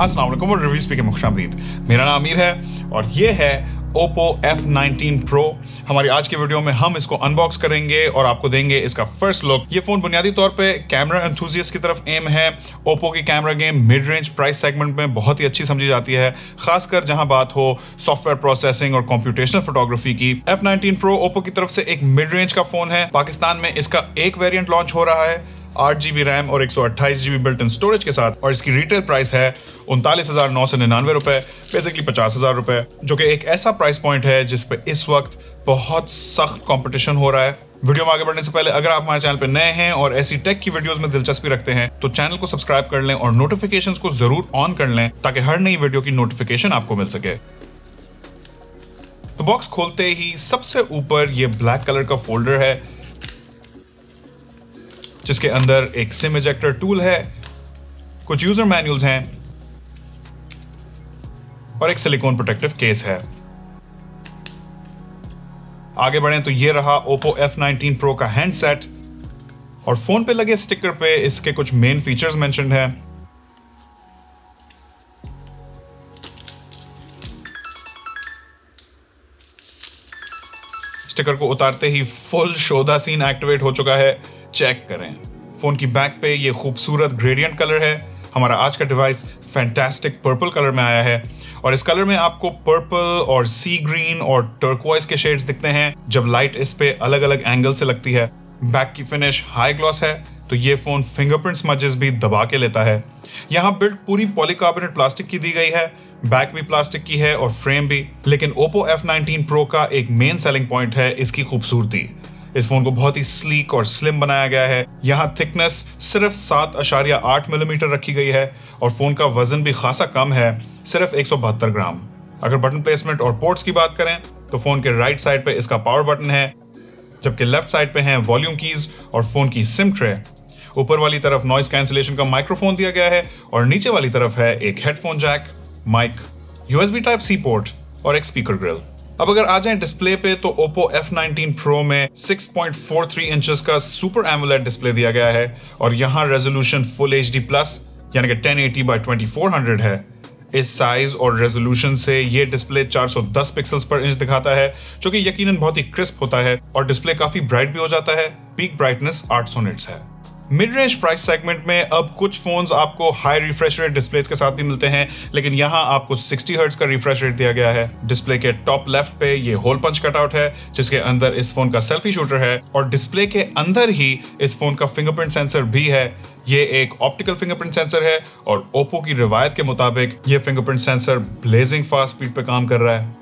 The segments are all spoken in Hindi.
अस्सलाम वालेकुम और रिव्यू स्पीकर खुशामदीद। मेरा नाम अमीर है और ये है Oppo F19 Pro। हमारी आज की वीडियो में हम इसको अनबॉक्स करेंगे और आपको देंगे इसका फर्स्ट लुक। ये फोन बुनियादी तौर पे कैमरा एंथुसियास्ट की तरफ एम है। Oppo की camera game mid range price segment में बहुत ही अच्छी समझी जाती है, खासकर जहां बात हो सॉफ्टवेयर प्रोसेसिंग और कंप्यूटेशनल फोटोग्राफी की। F19 Pro Oppo की तरफ से एक मिड रेंज का फोन है। पाकिस्तान में इसका एक वेरिएंट लॉन्च हो रहा है 8GB रैम और 128GB बिल्ट इन स्टोरेज के साथ, और इसकी रिटेल प्राइस है 39,999 रुपए, बेसिकली 50,000 रुपए, जो कि एक ऐसा प्राइस पॉइंट है जिस पे इस वक्त बहुत सख्त कंपटीशन हो रहा है। वीडियो में आगे बढ़ने से पहले अगर आप हमारे चैनल पे नए हैं और ऐसी टेक की वीडियोस में दिलचस्पी रखते हैं तो चैनल को सब्सक्राइब कर लें और नोटिफिकेशंस को जरूर ऑन कर लें ताकि हर नई वीडियो की नोटिफिकेशन आपको मिल सके। तो बॉक्स खोलते ही सबसे ऊपर ये ब्लैक कलर का फोल्डर है जिसके अंदर एक सिम इजेक्टर टूल है, कुछ यूजर मैनुअल्स हैं और एक सिलिकॉन प्रोटेक्टिव केस है। आगे बढ़ें तो ये रहा Oppo F19 Pro का हैंडसेट और फोन पे लगे स्टिकर पे इसके कुछ मेन फीचर्स मेंशन्ड हैं। स्टिकर को उतारते ही फुल शोधा सीन एक्टिवेट हो चुका है, चेक करें। फोन की बैक पे ये खूबसूरत ग्रेडियंट कलर है। हमारा आज का डिवाइस फैंटास्टिक पर्पल कलर में आया है और इस कलर में आपको पर्पल और सी ग्रीन और टर्कोइज के शेड्स दिखते हैं जब लाइट इस पे अलग अलग एंगल से लगती है। बैक की फिनिश हाई ग्लॉस है तो ये फोन फिंगरप्रिंट स्मजेस भी दबा के लेता है। यहाँ बिल्ड पूरी पॉलीकार्बोनेट प्लास्टिक की दी गई है, बैक भी प्लास्टिक की है और फ्रेम भी। लेकिन Oppo F19 Pro का एक मेन सेलिंग पॉइंट है इसकी खूबसूरती। इस फोन को बहुत ही स्लीक और स्लिम बनाया गया है। यहाँ थिकनेस सिर्फ 7.8 मिलीमीटर रखी गई है और फोन का वजन भी खासा कम है, सिर्फ 172 ग्राम। अगर बटन प्लेसमेंट और पोर्ट्स की बात करें तो फोन के राइट साइड पे इसका पावर बटन है, जबकि लेफ्ट साइड पे हैं वॉल्यूम कीज और फोन की सिम ट्रे। ऊपर वाली तरफ नॉइस कैंसिलेशन का माइक्रोफोन दिया गया है और नीचे वाली तरफ है एक headphone jack, mic, USB Type-C port और एक स्पीकर ग्रिल। अब अगर आ जाएं डिस्प्ले पे तो Oppo F19 Pro में 6.43 इंचेस का सुपर एमोलेड डिस्प्ले दिया गया है और यहाँ रेजोल्यूशन फुल HD प्लस यानी कि 1080x2400 है। इस साइज और रेजोल्यूशन से ये डिस्प्ले 410 पिक्सल्स पर इंच दिखाता है, जो कि यकीनन बहुत ही क्रिस्प होता है और डिस्प्ले काफी ब्राइट भी हो जाता है। पीक ब्राइटनेस 800 निट्स है। मिड रेंज प्राइस सेगमेंट में अब कुछ फोन्स आपको हाई रिफ्रेश रेट डिस्प्लेस के साथ भी मिलते हैं, लेकिन यहाँ आपको 60 हर्ट्ज का रिफ्रेश रेट दिया गया है। डिस्प्ले के टॉप लेफ्ट पे ये होल पंच कटआउट है जिसके अंदर इस फोन का सेल्फी शूटर है और डिस्प्ले के अंदर ही इस फोन का फिंगरप्रिंट सेंसर भी है। ये एक ऑप्टिकल फिंगरप्रिंट सेंसर है और Oppo की रिवायत के मुताबिक ये fingerprint sensor blazing fast speed पे काम कर रहा है।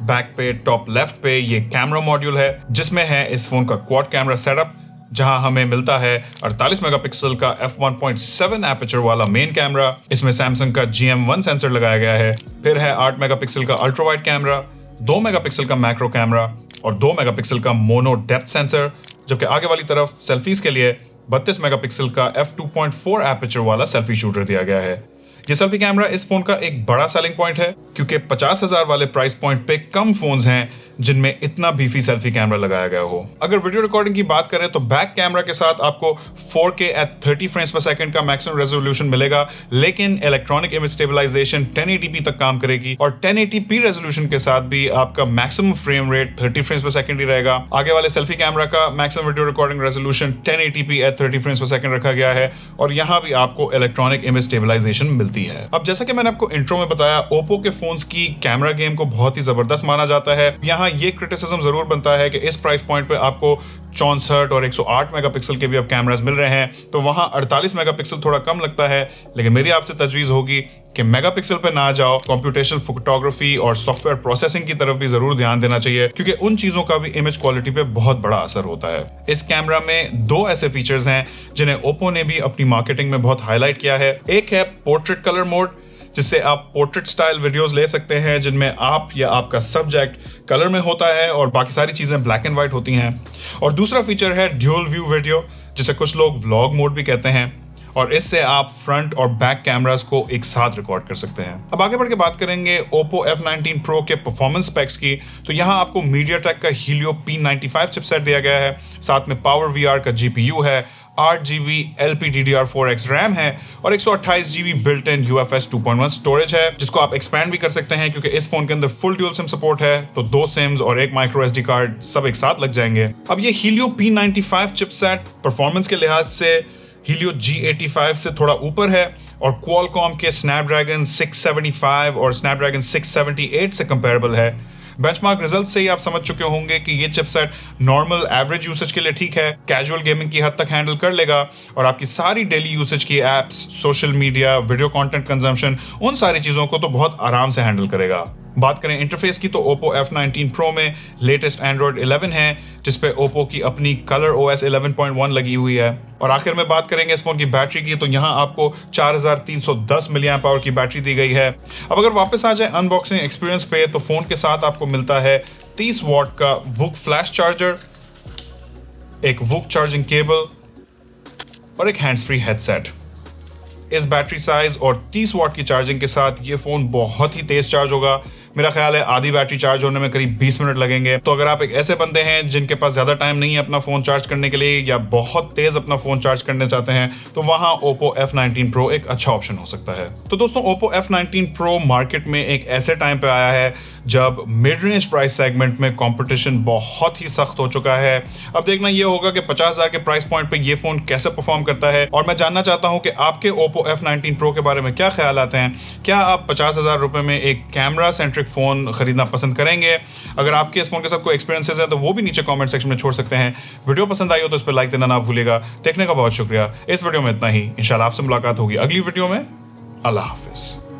बैक पे टॉप लेफ्ट पे ये कैमरा मॉड्यूल है जिसमें है इस फोन का क्वाड कैमरा सेटअप, जहां हमें मिलता है 48 मेगापिक्सल का f1.7 एपर्चर वाला मेन कैमरा। इसमें सैमसंग का GM1 सेंसर लगाया गया है। फिर है 8 मेगापिक्सल का अल्ट्रा वाइड कैमरा, 2 मेगापिक्सल का मैक्रो कैमरा और 2 मेगापिक्सल का मोनो डेप्थ सेंसर, जबकि आगे वाली तरफ सेल्फीज के लिए 32 मेगापिक्सल का f2.4 एपर्चर वाला सेल्फी शूटर दिया गया है। ये सेल्फी कैमरा इस फोन का एक बड़ा सेलिंग पॉइंट है क्योंकि 50,000 वाले प्राइस पॉइंट पे कम फोन्स हैं जिनमें इतना बीफी सेल्फी कैमरा लगाया गया हो। अगर वीडियो रिकॉर्डिंग की बात करें तो बैक कैमरा के साथ आपको 4K at 30 फ्रेम्स पर सेकंड का मैक्सिमम रेजोल्यूशन मिलेगा, लेकिन इलेक्ट्रॉनिक इमेज स्टेबलाइजेशन 1080p तक काम करेगी और 1080p रेजोल्यूशन के साथ भी आपका मैक्सिमम फ्रेम रेट 30 फ्रेम्स पर सेकंड ही रहेगा। आगे वाले सेल्फी कैमरा का maximum video recording resolution 1080p at 30 frames पर सेकंड रखा गया है और यहाँ भी आपको इलेक्ट्रॉनिक इमेज स्टेबलाइजेशन मिलती है। अब जैसा कि मैंने आपको इंट्रो में बताया, Oppo के फोन्स की कैमरा गेम को बहुत ही जबरदस्त माना जाता है। यहाँ ये क्रिटिसिज्म जरूर बनता है कि इस प्राइस पॉइंट पे आपको 64 और 108 मेगापिक्सल के भी अब कैमरास मिल रहे हैं, तो वहां 48 मेगापिक्सल थोड़ा कम लगता है। लेकिन मेरी आपसे तजवीज होगी कि मेगापिक्सल पे ना जाओ, कंप्यूटेशनल फोटोग्राफी और सॉफ्टवेयर प्रोसेसिंग की तरफ भी जरूर ध्यान देना चाहिए क्योंकि उन चीजों का भी इमेज क्वालिटी पे बहुत बड़ा असर होता है। इस कैमरा में 2 ऐसे फीचर्स हैं जिन्हें Oppo ने भी अपनी मार्केटिंग में बहुत हाईलाइट किया है। एक है पोर्ट्रेट कलर मोड, जिससे आप पोर्ट्रेट स्टाइल वीडियोस ले सकते हैं जिनमें आप या आपका सब्जेक्ट कलर में होता है और बाकी सारी चीजें ब्लैक एंड व्हाइट होती हैं। और दूसरा फीचर है ड्यूल व्यू वीडियो, जिसे कुछ लोग व्लॉग मोड भी कहते हैं, और इससे आप फ्रंट और बैक कैमरास को एक साथ रिकॉर्ड कर सकते हैं। अब आगे बढ़ के बात करेंगे Oppo F19 Pro के परफॉर्मेंस स्पेक्स की, तो यहाँ आपको MediaTek का Helio P95 चिपसेट दिया गया है, साथ में Power VR का GPU है 8GB LPDDR4X रैम है और 128GB built in UFS 2.1 storage है, जिसको आप एक्सपैंड भी कर सकते हैं क्योंकि इस फोन के अंदर फुल ड्यूल सिम सपोर्ट है, तो 2 सिम्स और एक माइक्रो SD कार्ड सब एक साथ लग जाएंगे। अब ये Helio P95 चिपसेट परफॉर्मेंस के लिहाज से Helio G85 से थोड़ा ऊपर है और Qualcomm के Snapdragon 675 और Snapdragon 678 से कंपेरेबल है। बेंचमार्क रिजल्ट से ही आप समझ चुके होंगे कि ये चिपसेट नॉर्मल एवरेज यूसेज के लिए ठीक है, कैजुअल गेमिंग की हद तक हैंडल कर लेगा और आपकी सारी डेली यूसेज की apps, social media, video content consumption, उन सारी चीज़ों को तो बहुत आराम से हैंडल करेगा। बात करें इंटरफेस की तो Oppo F19 Pro में लेटेस्ट Android 11 है, जिसपे Oppo की अपनी Color OS 11.1 लगी हुई है। और आखिर में बात करेंगे इस फोन की बैटरी की, तो यहाँ आपको 4310 मिलियन पावर की बैटरी दी गई है। अब अगर वापस आ जाए अनबॉक्सिंग एक्सपीरियंस पे, तो फोन के साथ आपको मिलता है 30 वॉट का वूक फ्लैश चार्जर, एक वूक चार्जिंग केबल और एक हैंड्स फ्री हेडसेट। इस बैटरी साइज और 30 वॉट की चार्जिंग के साथ ये फोन बहुत ही तेज चार्ज होगा। मेरा ख्याल है आधी बैटरी चार्ज होने में करीब 20 मिनट लगेंगे। तो अगर आप एक ऐसे बंदे हैं जिनके पास ज्यादा टाइम नहीं है अपना फोन चार्ज करने के लिए या बहुत तेज अपना फोन चार्ज करना चाहते हैं, तो वहां Oppo F19 Pro एक अच्छा ऑप्शन हो सकता है। तो दोस्तों, Oppo F19 Pro मार्केट में एक ऐसे टाइम पे आया है जब मिड रेंज प्राइस सेगमेंट में कंपटीशन बहुत ही सख्त हो चुका है। अब देखना ये होगा कि 50,000 के प्राइस पॉइंट पे ये फोन कैसे परफॉर्म करता है, और मैं जानना चाहता हूं कि आपके Oppo F19 Pro के बारे में क्या ख्याल आते हैं। क्या आप 50,000 रुपए में एक कैमरा सेंट्रिक फोन खरीदना पसंद करेंगे? अगर आपके इस फोन के साथ कोई एक्सपीरियंसेस है तो वो भी नीचे कमेंट सेक्शन में छोड़ सकते हैं। वीडियो पसंद आई हो तो इस पर लाइक देना ना भूलिएगा। देखने का बहुत शुक्रिया। इस वीडियो में इतना ही। इंशाल्लाह आपसे मुलाकात होगी अगली वीडियो में। अल्लाह हाफिज।